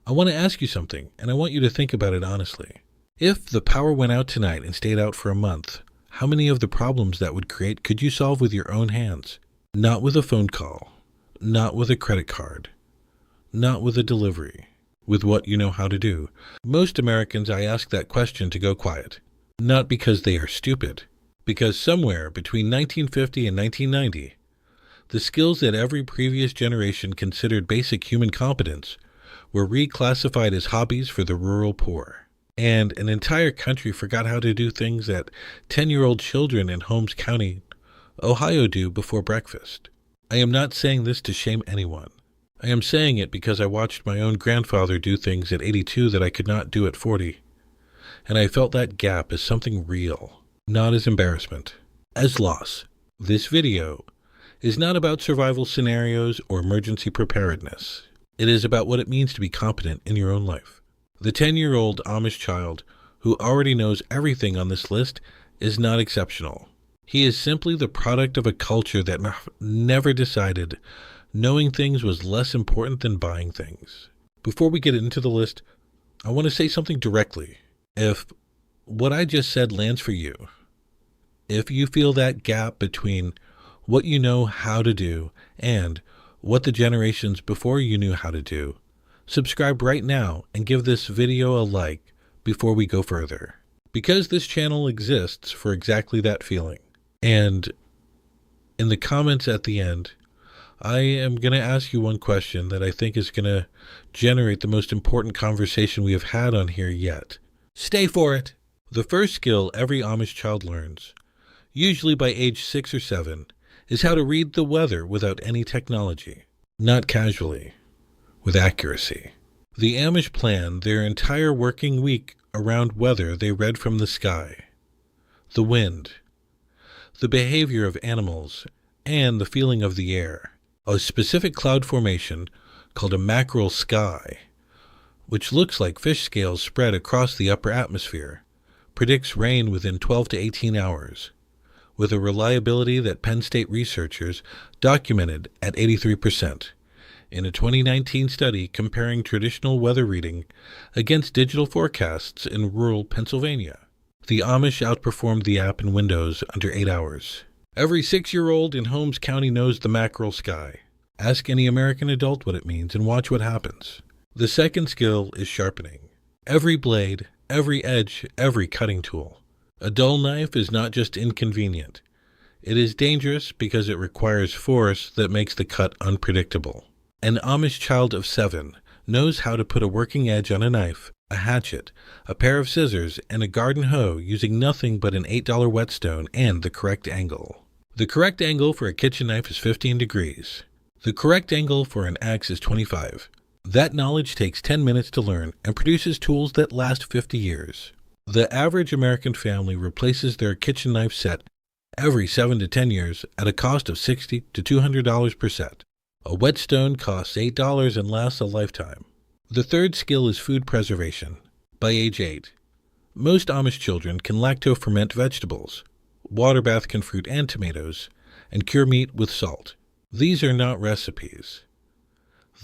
I want to ask you something, and I want you to think about it honestly. If the power went out tonight and stayed out for a month, how many of the problems that would create could you solve with your own hands? Not with a phone call, not with a credit card, not with a delivery, with what you know how to do. Most Americans, I ask that question to go quiet. Not because they are stupid, because somewhere between 1950 and 1990, the skills that every previous generation considered basic human competence were reclassified as hobbies for the rural poor. And an entire country forgot how to do things that 10-year-old children in Holmes County, Ohio do before breakfast. I am not saying this to shame anyone. I am saying it because I watched my own grandfather do things at 82 that I could not do at 40. And I felt that gap as something real, not as embarrassment, as loss. This video is not about survival scenarios or emergency preparedness. It is about what it means to be competent in your own life. The 10-year-old Amish child who already knows everything on this list is not exceptional. He is simply the product of a culture that never decided knowing things was less important than buying things. Before we get into the list, I want to say something directly. If what I just said lands for you, if you feel that gap between what you know how to do and what the generations before you knew how to do, subscribe right now and give this video a like before we go further. Because this channel exists for exactly that feeling. And in the comments at the end, I am going to ask you one question that I think is going to generate the most important conversation we have had on here yet. Stay for it. The first skill every Amish child learns, usually by age 6 or 7, is how to read the weather without any technology, not casually, with accuracy. The Amish plan their entire working week around weather they read from the sky, the wind, the behavior of animals, and the feeling of the air. A specific cloud formation called a mackerel sky, which looks like fish scales spread across the upper atmosphere, predicts rain within 12 to 18 hours, with a reliability that Penn State researchers documented at 83% in a 2019 study comparing traditional weather reading against digital forecasts in rural Pennsylvania. The Amish outperformed the app in Windows under 8 hours. Every 6-year-old in Holmes County knows the mackerel sky. Ask any American adult what it means and watch what happens. The second skill is sharpening. Every blade, every edge, every cutting tool. A dull knife is not just inconvenient. It is dangerous because it requires force that makes the cut unpredictable. An Amish child of 7 knows how to put a working edge on a knife, a hatchet, a pair of scissors, and a garden hoe using nothing but an $8 whetstone and the correct angle. The correct angle for a kitchen knife is 15 degrees. The correct angle for an axe is 25. That knowledge takes 10 minutes to learn and produces tools that last 50 years. The average American family replaces their kitchen knife set every 7 to 10 years at a cost of $60 to $200 per set. A whetstone costs $8 and lasts a lifetime. The third skill is food preservation. By age 8, most Amish children can lacto-ferment vegetables. Water bath can fruit and tomatoes, and cure meat with salt. These are not recipes.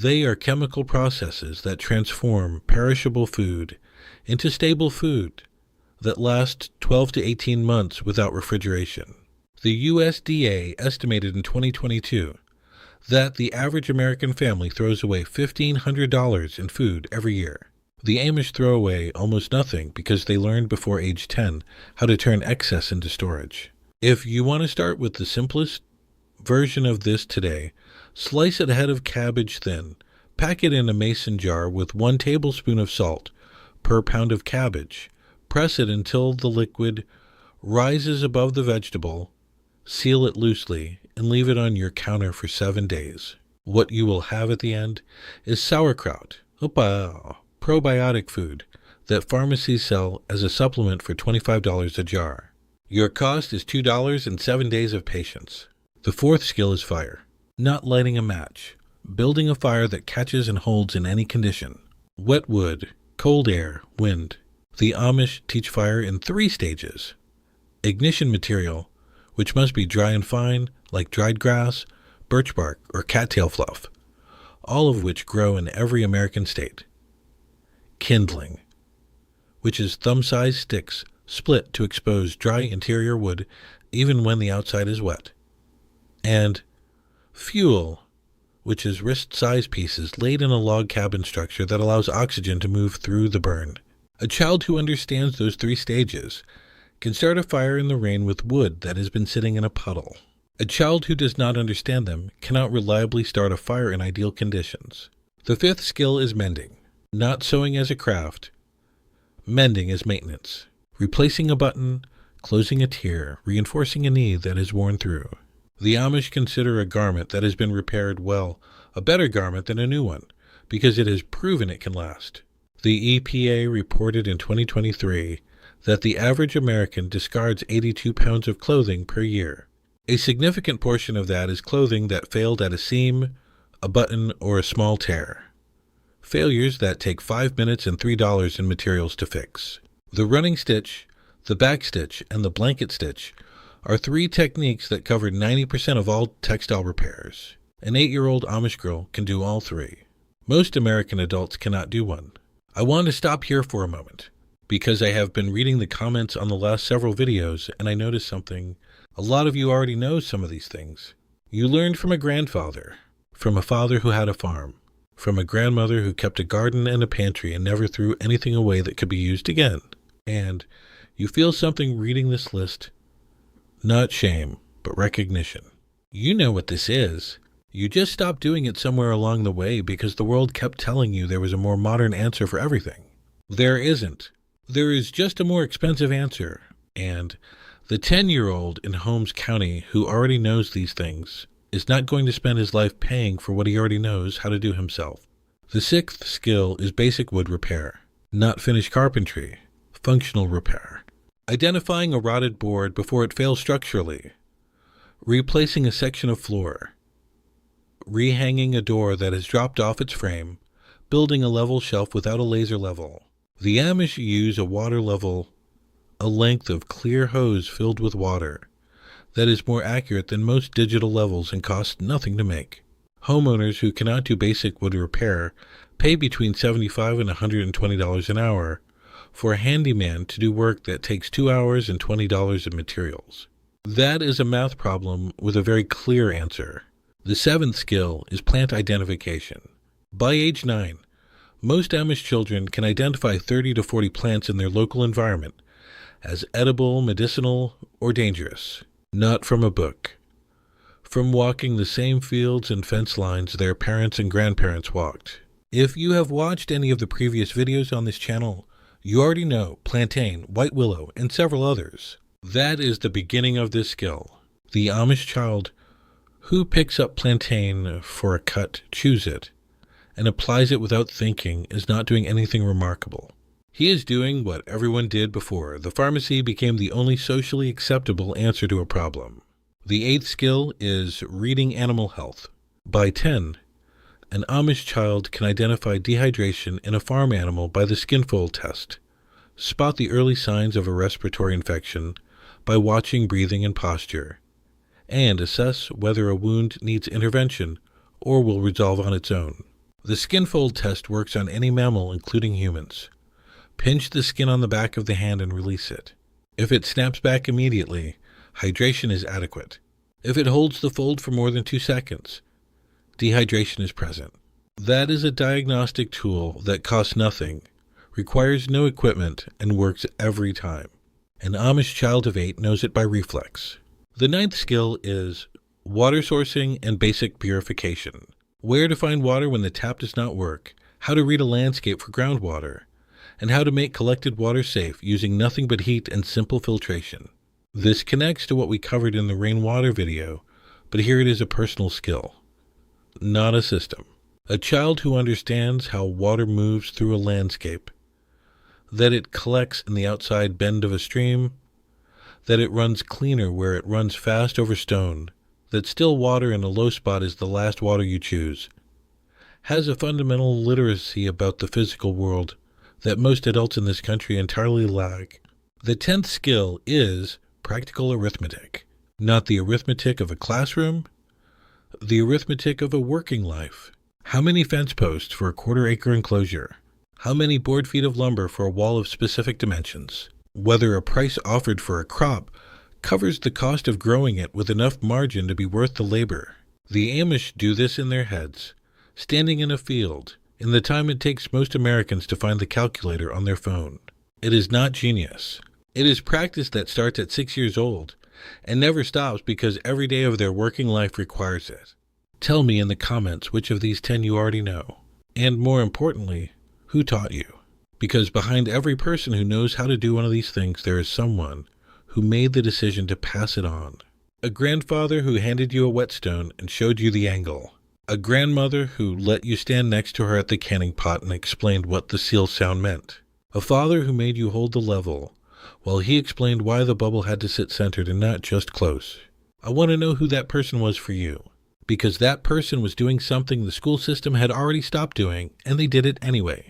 They are chemical processes that transform perishable food into stable food that lasts 12 to 18 months without refrigeration. The USDA estimated in 2022 that the average American family throws away $1,500 in food every year. The Amish throw away almost nothing because they learned before age 10 how to turn excess into storage. If you want to start with the simplest version of this today, slice a head of cabbage thin, pack it in a mason jar with 1 tablespoon of salt per pound of cabbage, press it until the liquid rises above the vegetable, seal it loosely, and leave it on your counter for 7 days. What you will have at the end is sauerkraut, probiotic food that pharmacies sell as a supplement for $25 a jar. Your cost is $2 and 7 days of patience. The fourth skill is fire. Not lighting a match, building a fire that catches and holds in any condition. Wet wood, cold air, wind. The Amish teach fire in 3 stages. Ignition material, which must be dry and fine, like dried grass, birch bark, or cattail fluff, all of which grow in every American state. kindling, which is thumb-sized sticks split to expose dry interior wood even when the outside is wet, and fuel, which is wrist-sized pieces laid in a log cabin structure that allows oxygen to move through the burn. A child who understands those 3 stages can start a fire in the rain with wood that has been sitting in a puddle. A child who does not understand them cannot reliably start a fire in ideal conditions. The 5th skill is mending. Not sewing as a craft, mending as maintenance. Replacing a button, closing a tear, reinforcing a knee that is worn through. The Amish consider a garment that has been repaired well a better garment than a new one, because it has proven it can last. The EPA reported in 2023 that the average American discards 82 pounds of clothing per year. A significant portion of that is clothing that failed at a seam, a button, or a small tear. Failures that take 5 minutes and $3 in materials to fix. The running stitch, the back stitch, and the blanket stitch are 3 techniques that cover 90% of all textile repairs. An 8-year-old Amish girl can do all 3. Most American adults cannot do one. I want to stop here for a moment, because I have been reading the comments on the last several videos, and I noticed something. A lot of you already know some of these things. You learned from a grandfather, from a father who had a farm, from a grandmother who kept a garden and a pantry and never threw anything away that could be used again. And you feel something reading this list. Not shame, but recognition. You know what this is. You just stopped doing it somewhere along the way because the world kept telling you there was a more modern answer for everything. There isn't. There is just a more expensive answer. And the 10-year-old in Holmes County who already knows these things is not going to spend his life paying for what he already knows how to do himself. The 6th skill is basic wood repair, not finished carpentry, functional repair. Identifying a rotted board before it fails structurally, replacing a section of floor, rehanging a door that has dropped off its frame, building a level shelf without a laser level. The Amish use a water level, a length of clear hose filled with water, that is more accurate than most digital levels and costs nothing to make. Homeowners who cannot do basic wood repair pay between $75 and $120 an hour for a handyman to do work that takes 2 hours and $20 in materials. That is a math problem with a very clear answer. The 7th skill is plant identification. By age 9, most Amish children can identify 30 to 40 plants in their local environment as edible, medicinal, or dangerous. Not from a book. From walking the same fields and fence lines their parents and grandparents walked. If you have watched any of the previous videos on this channel, you already know plantain, white willow, and several others. That is the beginning of this skill. The Amish child who picks up plantain for a cut, chews it, and applies it without thinking is not doing anything remarkable. He is doing what everyone did before the pharmacy became the only socially acceptable answer to a problem. The 8th skill is reading animal health. By 10, an Amish child can identify dehydration in a farm animal by the skin fold test, spot the early signs of a respiratory infection by watching breathing and posture, and assess whether a wound needs intervention or will resolve on its own. The skin fold test works on any mammal, including humans. Pinch the skin on the back of the hand and release it. If it snaps back immediately, hydration is adequate. If it holds the fold for more than 2 seconds, dehydration is present. That is a diagnostic tool that costs nothing, requires no equipment, and works every time. An Amish child of 8 knows it by reflex. The 9th skill is water sourcing and basic purification. Where to find water when the tap does not work, how to read a landscape for groundwater, and how to make collected water safe using nothing but heat and simple filtration. This connects to what we covered in the rainwater video, but here it is a personal skill, not a system. A child who understands how water moves through a landscape, that it collects in the outside bend of a stream, that it runs cleaner where it runs fast over stone, that still water in a low spot is the last water you choose, has a fundamental literacy about the physical world that most adults in this country entirely lack. The 10th skill is practical arithmetic, not the arithmetic of a classroom, the arithmetic of a working life. How many fence posts for a 1/4 acre enclosure? How many board feet of lumber for a wall of specific dimensions? Whether a price offered for a crop covers the cost of growing it with enough margin to be worth the labor. The Amish do this in their heads, standing in a field, in the time it takes most Americans to find the calculator on their phone. It is not genius. It is practice that starts at 6 years old and never stops because every day of their working life requires it. Tell me in the comments which of these 10 you already know. And more importantly, who taught you? Because behind every person who knows how to do one of these things, there is someone who made the decision to pass it on. A grandfather who handed you a whetstone and showed you the angle. A grandmother who let you stand next to her at the canning pot and explained what the seal sound meant. A father who made you hold the level while he explained why the bubble had to sit centered and not just close. I want to know who that person was for you, because that person was doing something the school system had already stopped doing, and they did it anyway.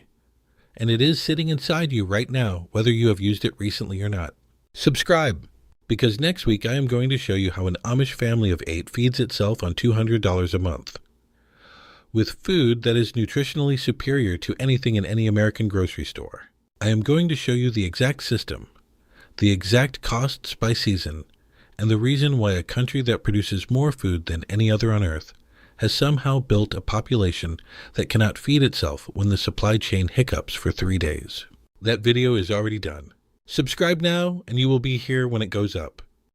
And it is sitting inside you right now, whether you have used it recently or not. Subscribe, because next week I am going to show you how an Amish family of 8 feeds itself on $200 a month, with food that is nutritionally superior to anything in any American grocery store. I am going to show you the exact system, the exact costs by season, and the reason why a country that produces more food than any other on earth has somehow built a population that cannot feed itself when the supply chain hiccups for 3 days. That video is already done. Subscribe now and you will be here when it goes up.